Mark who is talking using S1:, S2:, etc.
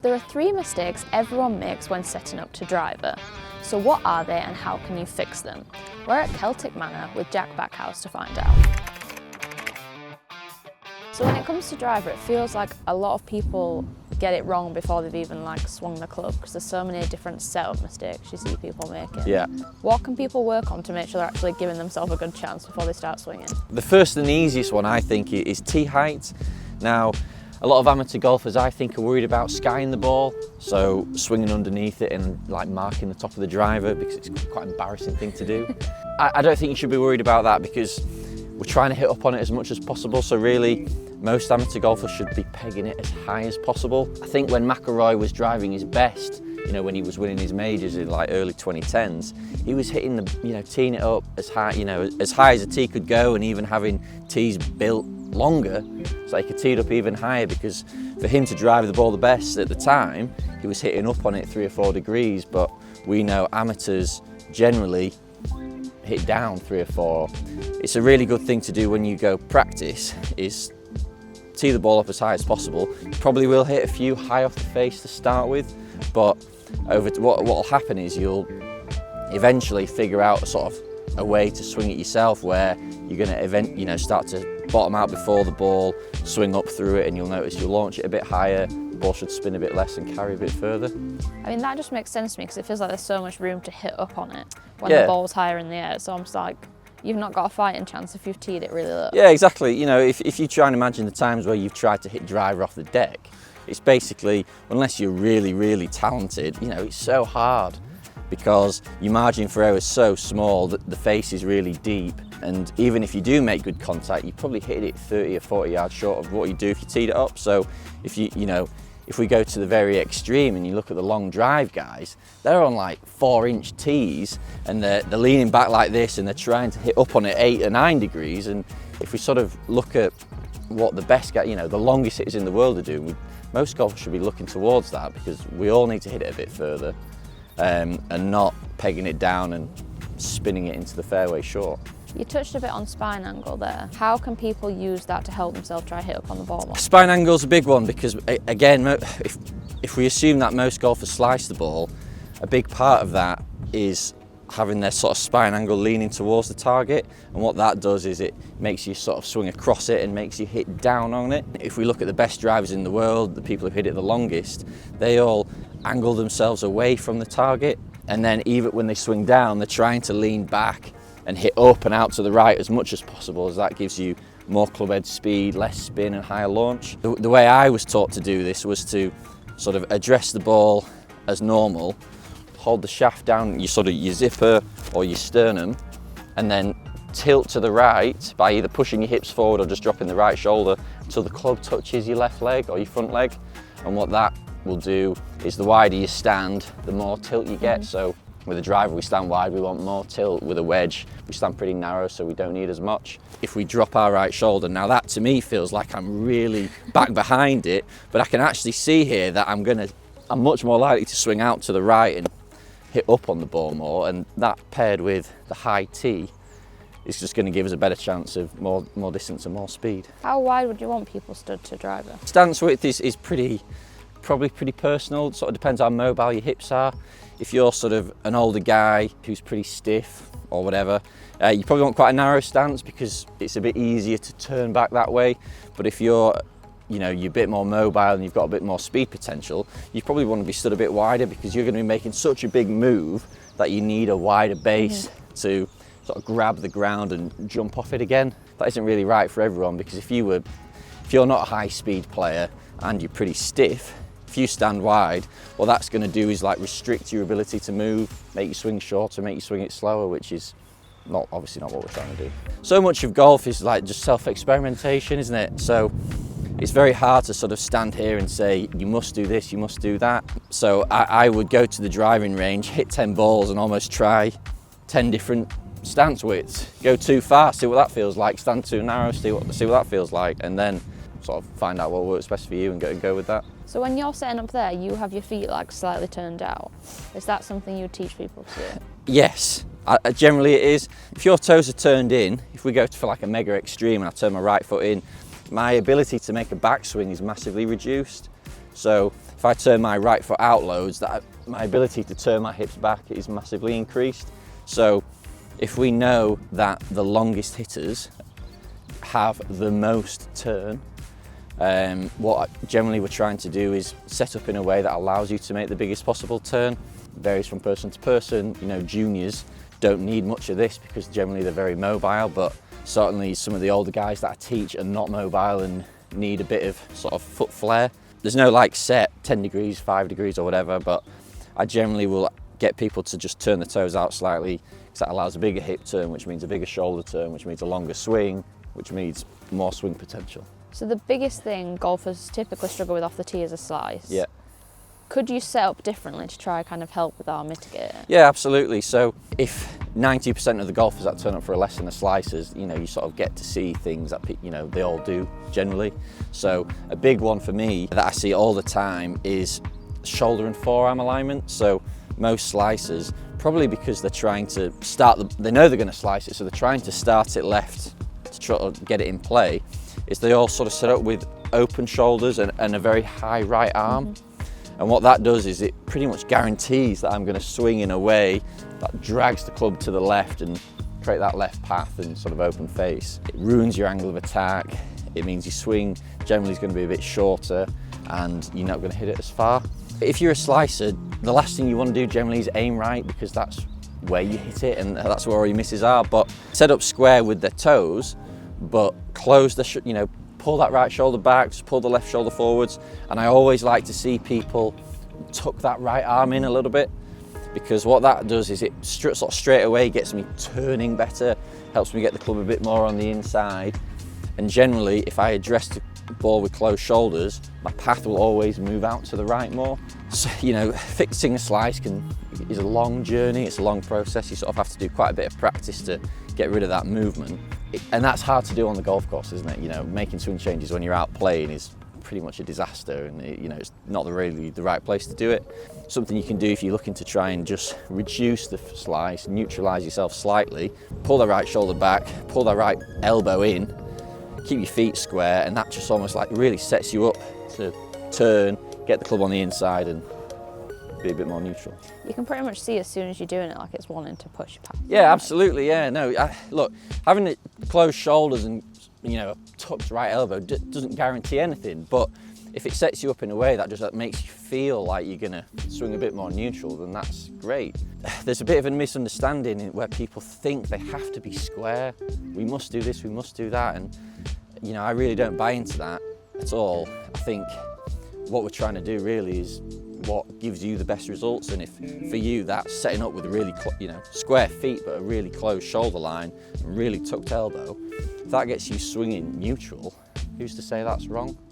S1: There are 3 mistakes everyone makes when setting up to driver. So what are they and how can you fix them? We're at Celtic Manor with Jack Backhouse to find out. So when it comes to driver, it feels like a lot of people get it wrong before they've even swung the club, because there's so many different setup mistakes you see people making.
S2: Yeah.
S1: What can people work on to make sure they're actually giving themselves a good chance before they start swinging?
S2: The first and the easiest one, I think, is tee height. Now, a lot of amateur golfers, I think, are worried about skying the ball, so swinging underneath it and marking the top of the driver, because it's quite an embarrassing thing to do. I don't think you should be worried about that, because we're trying to hit up on it as much as possible. So really, most amateur golfers should be pegging it as high as possible. I think when McIlroy was driving his best, when he was winning his majors in early 2010s, he was hitting teeing it up as high, as high as a tee could go, and even having tees built longer so he could tee it up even higher, because for him to drive the ball the best at the time, he was hitting up on it 3 or 4 degrees. But we know amateurs generally hit down 3 or 4. It's a really good thing to do when you go practice, is tee the ball up as high as possible. You probably will hit a few high off the face to start with, but what will happen is you'll eventually figure out a way to swing it yourself, where you're going to start to bottom out before the ball, swing up through it, and you'll notice you'll launch it a bit higher, the ball should spin a bit less and carry a bit further.
S1: I mean, that just makes sense to me, because it feels like there's so much room to hit up on it when the ball's higher in the air. So I'm just like, you've not got a fighting chance if you've teed it really low.
S2: Yeah, exactly. If you try and imagine the times where you've tried to hit driver off the deck, it's basically, unless you're really, really talented, it's so hard, because your margin for error is so small that the face is really deep. And even if you do make good contact, you probably hit it 30 or 40 yards short of what you do if you teed it up. So if if we go to the very extreme and you look at the long drive guys, they're on 4-inch tees, and they're leaning back like this, and they're trying to hit up on it 8 or 9 degrees. And if we look at what the best guy, the longest hitters in the world are doing, most golfers should be looking towards that, because we all need to hit it a bit further, and not pegging it down and spinning it into the fairway short.
S1: You touched a bit on spine angle there. How can people use that to help themselves try hit up on the ball more?
S2: Spine angle's a big one, because again, if we assume that most golfers slice the ball, a big part of that is having their spine angle leaning towards the target, and what that does is it makes you swing across it and makes you hit down on it. If we look at the best drivers in the world, the people who hit it the longest, they all angle themselves away from the target, and then even when they swing down, they're trying to lean back and hit up and out to the right as much as possible, as that gives you more club head speed, less spin and higher launch. The way I was taught to do this was to address the ball as normal, hold the shaft down, your zipper or your sternum, and then tilt to the right by either pushing your hips forward or just dropping the right shoulder until the club touches your left leg or your front leg. And what that will do is, the wider you stand, the more tilt you get. So with a driver, we stand wide, we want more tilt. With a wedge, we stand pretty narrow, so we don't need as much. If we drop our right shoulder, now that to me feels like I'm really back behind it, but I can actually see here that I'm much more likely to swing out to the right and hit up on the ball more, and that paired with the high tee is just going to give us a better chance of more distance and more speed.
S1: How wide would you want people stood to driver?
S2: Stance width is probably pretty personal. It depends how mobile your hips are. If you're an older guy who's pretty stiff or whatever, you probably want quite a narrow stance, because it's a bit easier to turn back that way. But if you're you're a bit more mobile and you've got a bit more speed potential, you probably want to be stood a bit wider, because you're going to be making such a big move that you need a wider base to grab the ground and jump off it again. That isn't really right for everyone, because if you're not a high speed player and you're pretty stiff, if you stand wide, what that's going to do is restrict your ability to move, make you swing shorter, make you swing it slower, which is obviously not what we're trying to do. So much of golf is just self-experimentation, isn't it? So it's very hard to stand here and say, you must do this, you must do that. So I would go to the driving range, hit 10 balls and almost try 10 different stance widths. Go too far, see what that feels like. Stand too narrow, see what that feels like, and then find out what works best for you and go with that.
S1: So when you're setting up there, you have your feet slightly turned out. Is that something you would teach people to do?
S2: Yes, generally it is. If your toes are turned in, if we go for a mega extreme and I turn my right foot in, my ability to make a backswing is massively reduced. So if I turn my right foot out loads, my ability to turn my hips back is massively increased. So if we know that the longest hitters have the most turn, what generally we're trying to do is set up in a way that allows you to make the biggest possible turn. It varies from person to person. You know, juniors don't need much of this because generally they're very mobile, but certainly some of the older guys that I teach are not mobile and need a bit of sort of foot flair. There's no like set 10 degrees, 5 degrees or whatever, but I generally will get people to just turn the toes out slightly, because that allows a bigger hip turn, which means a bigger shoulder turn, which means a longer swing, which means more swing potential.
S1: So the biggest thing golfers typically struggle with off the tee is a slice.
S2: Yeah.
S1: Could you set up differently to try kind of help with our mitigator?
S2: Yeah, absolutely. So if 90% of the golfers that turn up for a lesson are slicers, you know, you sort of get to see things that, you know, they all do generally. So a big one for me that I see all the time is shoulder and forearm alignment. So most slicers, probably because they're trying to they know they're going to slice it, so they're trying to start it left to try to get it in play, is they all sort of set up with open shoulders and a very high right arm. And what that does is it pretty much guarantees that I'm going to swing in a way that drags the club to the left and create that left path and sort of open face. It ruins your angle of attack. It means your swing generally is going to be a bit shorter and you're not going to hit it as far. If you're a slicer, the last thing you want to do generally is aim right, because that's where you hit it and that's where all your misses are. But set up square with their toes, but close the, you know, pull that right shoulder back, just pull the left shoulder forwards. And I always like to see people tuck that right arm in a little bit, because what that does is it sort of straight away gets me turning better, helps me get the club a bit more on the inside. And generally, if I address the ball with closed shoulders, my path will always move out to the right more. So, you know, fixing a slice is a long journey, it's a long process. You sort of have to do quite a bit of practice to get rid of that movement. And that's hard to do on the golf course, isn't it? You know, making swing changes when you're out playing is pretty much a disaster, and you know, it's not really the right place to do it. Something you can do if you're looking to try and just reduce the slice, neutralise yourself slightly, pull the right shoulder back, pull the right elbow in, keep your feet square, and that just almost like really sets you up to turn, get the club on the inside and be a bit more neutral.
S1: You can pretty much see as soon as you're doing it, like it's wanting to push you past.
S2: Yeah, absolutely, yeah. No, look, having it closed shoulders and, you know, a tucked right elbow doesn't guarantee anything, but if it sets you up in a way that just makes you feel like you're gonna swing a bit more neutral, then that's great. There's a bit of a misunderstanding where people think they have to be square. We must do this, we must do that, and you know, I really don't buy into that at all. I think what we're trying to do really is what gives you the best results, and if for you that's setting up with a really square feet but a really closed shoulder line and really tucked elbow, if that gets you swinging neutral, who's to say that's wrong?